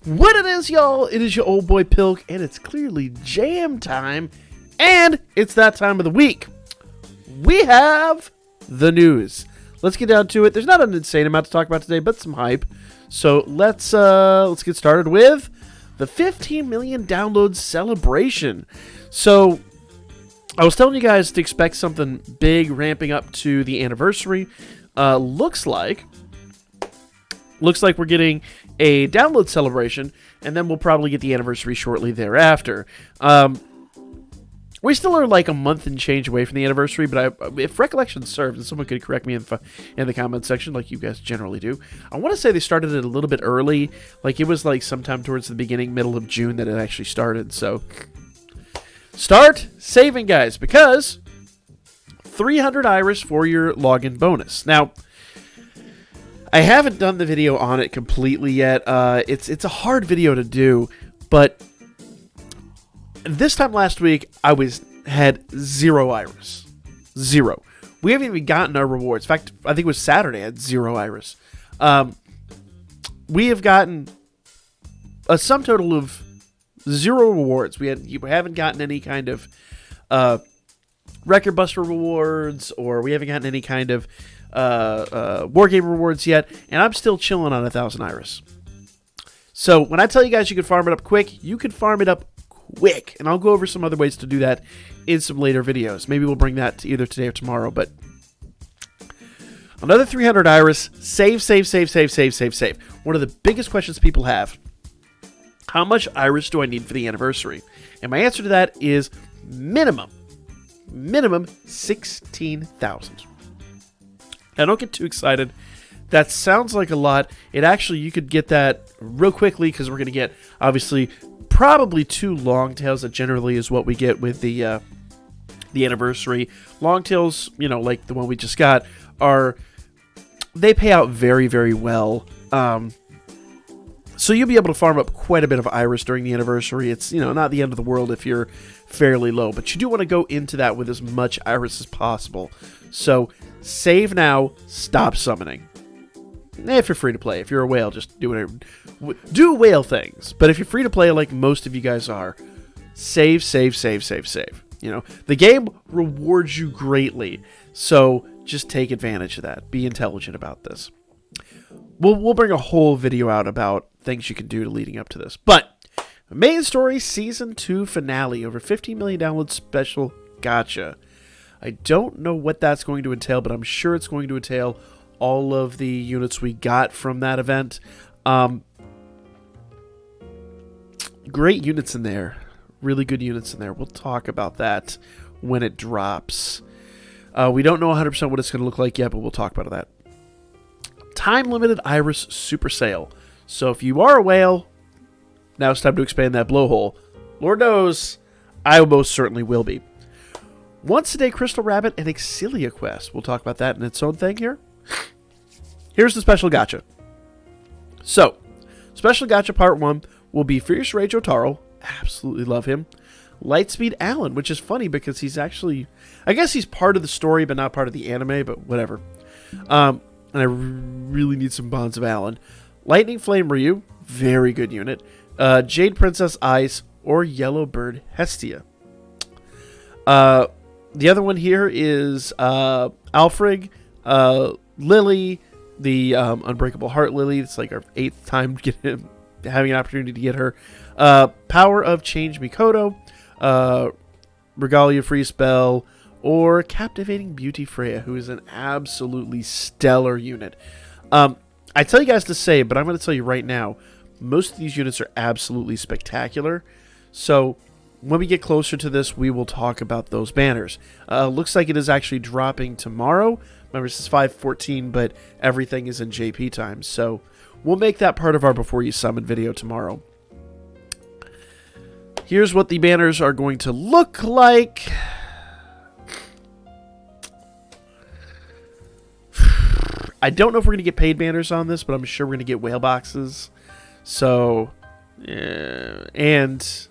What it is, y'all, it is your old boy Pilk, and it's clearly jam time, and it's that time of the week. We have the news. Let's get down to it. There's not an insane amount to talk about today, but some hype. So let's get started with the 15 million downloads celebration. So I was telling you guys to expect something big ramping up to the anniversary. Looks like we're getting a download celebration, and then we'll probably get the anniversary shortly thereafter. We still are like a month and change away from the anniversary, but if recollection serves, and someone could correct me in the comment section like you guys generally do, I want to say they started it a little bit early. Like it was like sometime towards the middle of June that it actually started. So start saving, guys, because 300 iris for your login bonus. Now, I haven't done the video on it completely yet. It's a hard video to do, but this time last week I had 0 iris. 0. We haven't even gotten our rewards. In fact, I think it was Saturday I had 0 iris. We have gotten a sum total of 0 rewards. You haven't gotten any kind of Record Buster rewards, or we haven't gotten any kind of War Game rewards yet, and I'm still chilling on 1,000 iris. So when I tell you guys you can farm it up quick, you can farm it up quick, and I'll go over some other ways to do that in some later videos. Maybe we'll bring that to either today or tomorrow, but another 300 iris, save. One of the biggest questions people have: how much iris do I need for the anniversary? And my answer to that is minimum 16,000. Now, don't get too excited. That sounds like a lot. You could get that real quickly, because we're going to get, obviously, probably 2 long tails. That generally is what we get with the anniversary. Long tails, like the one we just got, they pay out very, very well. So you'll be able to farm up quite a bit of iris during the anniversary. It's, not the end of the world if you're fairly low, but you do want to go into that with as much iris as possible. So save now, stop summoning. If you're free to play. If you're a whale, just do whatever. Do whale things. But if you're free to play like most of you guys are, save. The game rewards you greatly, so just take advantage of that. Be intelligent about this. We'll bring a whole video out about things you can do leading up to this. But Main Story Season 2 Finale, over 15 million downloads special gacha. I don't know what that's going to entail, but I'm sure it's going to entail all of the units we got from that event. Great units in there. Really good units in there. We'll talk about that when it drops. We don't know 100% what it's going to look like yet, but we'll talk about that. Time-limited Iris Super Sale. So if you are a whale, now it's time to expand that blowhole. Lord knows, I most certainly will be. Once a day Crystal Rabbit and Exilia Quest. We'll talk about that in its own thing here. Here's the special gacha. So, special gacha part 1 will be Fierce Rage Otaro. Absolutely love him. Lightspeed Alan, which is funny because he's actually, I guess he's part of the story but not part of the anime, but whatever. And I really need some bonds of Alan. Lightning Flame Ryu, very good unit. Jade Princess Ice or Yellowbird Hestia. The other one here is Alfrig, Lily, the Unbreakable Heart Lily. It's like our 8th time having an opportunity to get her. Power of Change Mikoto, Regalia Free Spell, or Captivating Beauty Freya, who is an absolutely stellar unit. I tell you guys to say, but I'm going to tell you right now, most of these units are absolutely spectacular. So when we get closer to this, we will talk about those banners. Looks like it is actually dropping tomorrow. Remember, this is 5/14, but everything is in JP time. So we'll make that part of our Before You Summon video tomorrow. Here's what the banners are going to look like. I don't know if we're going to get paid banners on this, but I'm sure we're going to get whale boxes. So, and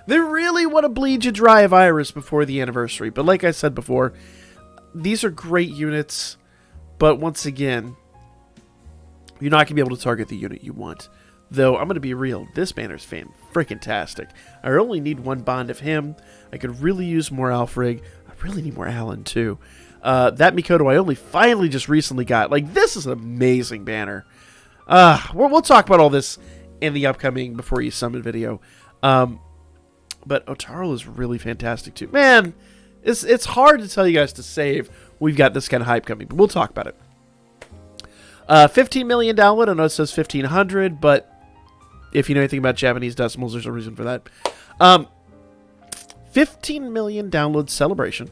they really want to bleed you dry of iris before the anniversary. But like I said before, these are great units. But once again, you're not going to be able to target the unit you want. Though, I'm going to be real, this banner's fan-freaking-tastic. I only need one bond of him. I could really use more Alfrig. I really need more Alan, too. That Mikoto I only finally just recently got. Like, this is an amazing banner. We'll talk about all this in the upcoming Before You Summon video. But Otaro is really fantastic, too. Man, it's hard to tell you guys to save. We've got this kind of hype coming, but we'll talk about it. 15 million download. I know it says 1,500, but if you know anything about Japanese decimals, there's a reason for that. 15 million download celebration.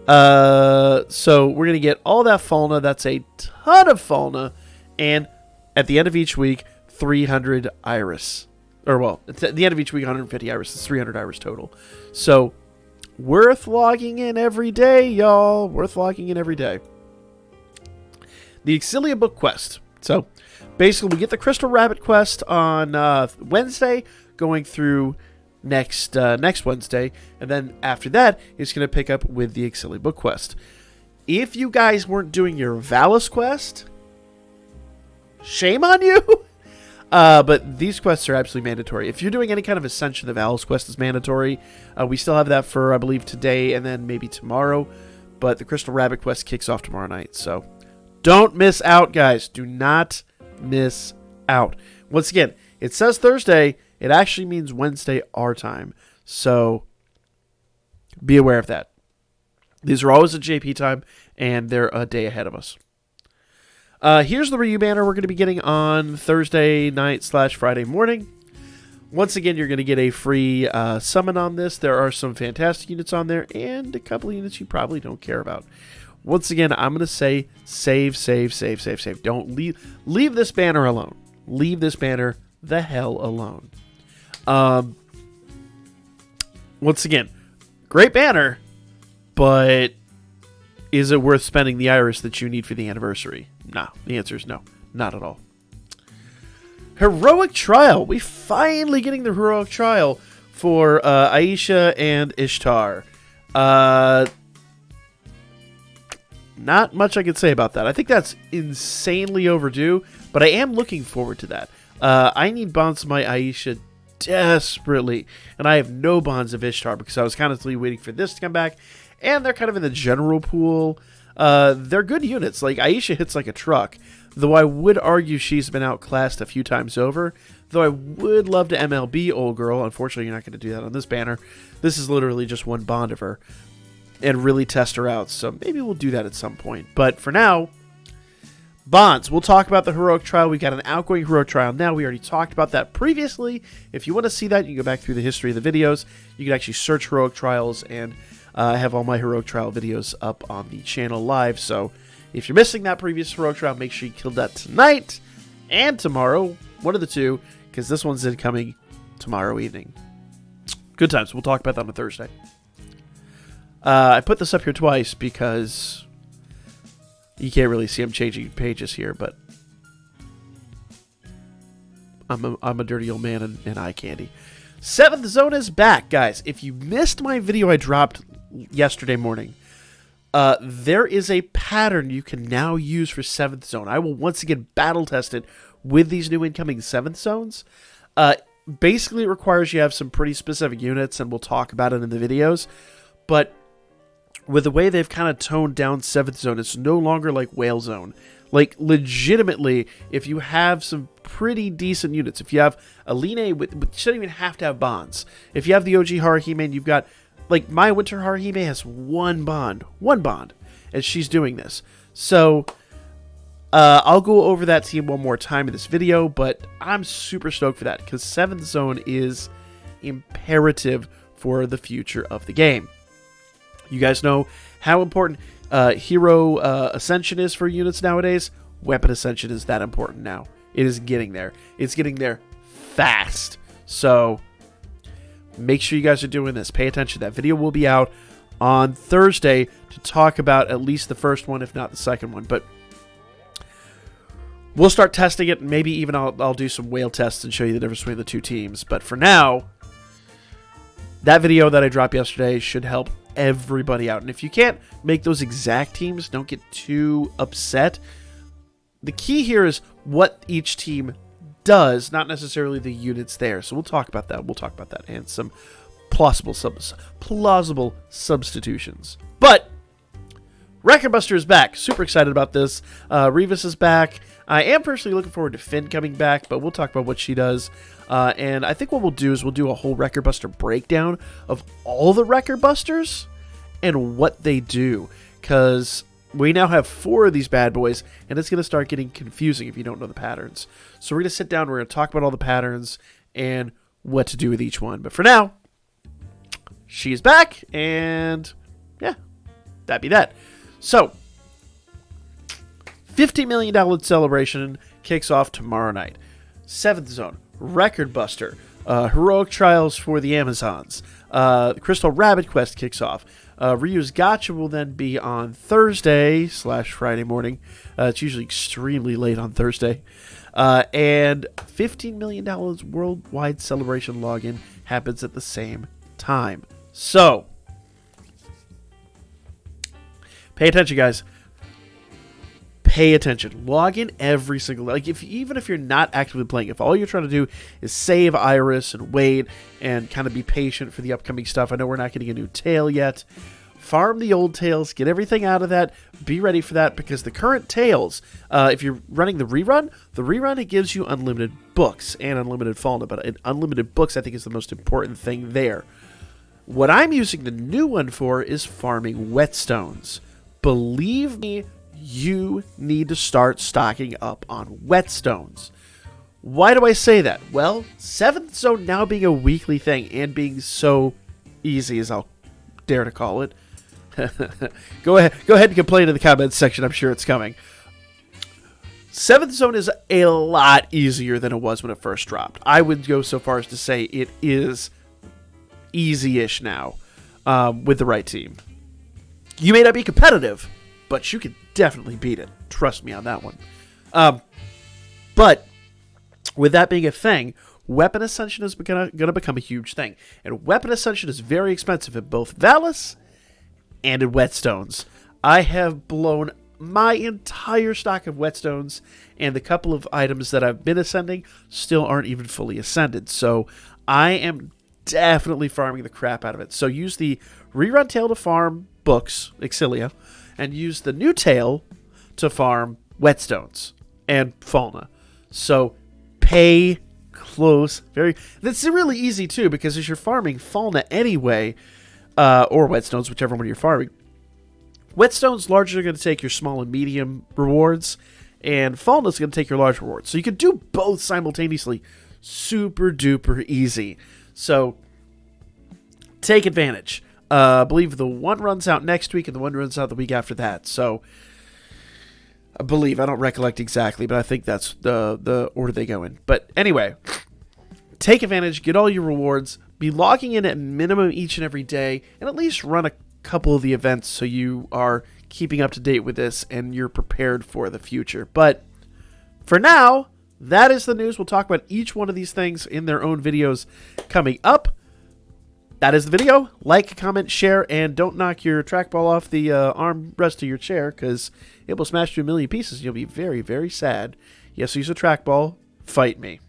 So we're going to get all that Falna. That's a ton of Falna. And at the end of each week, 300 Iris. Or, well, at the end of each week, 150 Iris. It's 300 Iris total. So, worth logging in every day, y'all. Worth logging in every day. The Exilia Book Quest. So, basically, we get the Crystal Rabbit quest on Wednesday, going through next Wednesday, and then after that, it's going to pick up with the Exilia Book Quest. If you guys weren't doing your Valis quest, shame on you. But these quests are absolutely mandatory. If you're doing any kind of Ascension, the Valis quest is mandatory. We still have that for, I believe, today and then maybe tomorrow, but the Crystal Rabbit quest kicks off tomorrow night, so don't miss out, guys. Do not miss out. Once again, it says Thursday. It actually means Wednesday our time. So be aware of that. These are always at JP time, and they're a day ahead of us. Here's the Ryu banner we're going to be getting on Thursday night / Friday morning. Once again, you're going to get a free summon on this. There are some fantastic units on there, and a couple of units you probably don't care about. Once again, I'm going to say save. Don't leave this banner alone. Leave this banner the hell alone. Once again, great banner, but is it worth spending the Iris that you need for the anniversary? No, the answer is no, not at all. Heroic Trial. We finally getting the Heroic Trial for Aisha and Ishtar. Not much I could say about that. I think that's insanely overdue, but I am looking forward to that. I need bonds of my Aisha desperately, and I have no bonds of Ishtar because I was constantly waiting for this to come back, and they're kind of in the general pool. They're good units. Like, Aisha hits like a truck, though I would argue she's been outclassed a few times over, though I would love to MLB Old Girl. Unfortunately, you're not going to do that on this banner. This is literally just one bond of her, and really test her out, so maybe we'll do that at some point. But for now, bonds. We'll talk about the Heroic Trial. We've got an outgoing Heroic Trial now. We already talked about that previously. If you want to see that, you can go back through the history of the videos. You can actually search Heroic Trials, and I have all my Heroic Trial videos up on the channel live. So if you're missing that previous Heroic Trial, make sure you kill that tonight and tomorrow. One of the two, because this one's incoming tomorrow evening. Good times. We'll talk about that on Thursday. I put this up here twice because you can't really see I'm changing pages here, but I'm a dirty old man and eye candy. 7th Zone is back, guys. If you missed my video I dropped yesterday morning, there is a pattern you can now use for 7th Zone. I will once again battle test it with these new incoming 7th Zones. Basically, it requires you have some pretty specific units, and we'll talk about it in the videos, but with the way they've kind of toned down 7th Zone, it's no longer like Whale Zone. Like, legitimately, if you have some pretty decent units, if you have Aline, you shouldn't even have to have bonds. If you have the OG Haruhime, you've got, like, my Winter Haruhime has one bond, and she's doing this. So, I'll go over that team one more time in this video, but I'm super stoked for that, because 7th Zone is imperative for the future of the game. You guys know how important Hero Ascension is for units nowadays. Weapon Ascension is that important now. It is getting there. It's getting there fast. So make sure you guys are doing this. Pay attention. That video will be out on Thursday to talk about at least the first one, if not the second one. But we'll start testing it. Maybe even I'll do some whale tests and show you the difference between the two teams. But for now, that video that I dropped yesterday should help everybody out. And if you can't make those exact teams, don't get too upset. The key here is what each team does, not necessarily the units there. So we'll talk about that. And some plausible substitutions. But Record Buster is back. Super excited about this. Revis is back. I am personally looking forward to Finn coming back, but we'll talk about what she does. And I think what we'll do is we'll do a whole Record Buster breakdown of all the Record Busters and what they do. Because we now have 4 of these bad boys, and it's going to start getting confusing if you don't know the patterns. So we're going to sit down, we're going to talk about all the patterns and what to do with each one. But for now, she's back, and yeah, that'd be that. So, $50 million celebration kicks off tomorrow night. 7th Zone, Record Buster, Heroic Trials for the Amazons. Crystal Rabbit Quest kicks off. Ryu's Gacha will then be on Thursday/Friday morning. It's usually extremely late on Thursday. And $15 million worldwide celebration login happens at the same time. So, pay attention, guys. Pay attention. Log in every single, like, even if you're not actively playing, if all you're trying to do is save Iris and wait and kind of be patient for the upcoming stuff. I know we're not getting a new tail yet. Farm the old tails, get everything out of that, be ready for that, because the current tails, if you're running the rerun, it gives you unlimited books and unlimited fauna, but unlimited books I think is the most important thing there. What I'm using the new one for is farming whetstones. Believe me, you need to start stocking up on whetstones. Why do I say that? Well, 7th Zone now being a weekly thing and being so easy, as I'll dare to call it. Go ahead and complain in the comments section. I'm sure it's coming. 7th Zone is a lot easier than it was when it first dropped. I would go so far as to say it is easy-ish now with the right team. You may not be competitive, but you can definitely beat it. Trust me on that one. But with that being a thing, Weapon Ascension is going to become a huge thing. And Weapon Ascension is very expensive at both Valis and in whetstones. I have blown my entire stock of whetstones, and the couple of items that I've been ascending still aren't even fully ascended. So I am definitely farming the crap out of it. So use the rerun tail to farm books, Exilia, and use the new tail to farm whetstones and fauna. So pay close. That's really easy too, because as you're farming fauna anyway, or whetstones, whichever one you're farming, whetstones largely are going to take your small and medium rewards, and fauna is going to take your large rewards. So you can do both simultaneously. Super duper easy. So take advantage. I believe the one runs out next week and the one runs out the week after that. So I don't recollect exactly, but I think that's the order they go in. But anyway, take advantage, get all your rewards, be logging in at minimum each and every day, and at least run a couple of the events so you are keeping up to date with this and you're prepared for the future. But for now, that is the news. We'll talk about each one of these things in their own videos coming up. That is the video. Like, comment, share, and don't knock your trackball off the armrest of your chair, because it will smash to a million pieces and you'll be very, very sad. Yes, use a trackball. Fight me.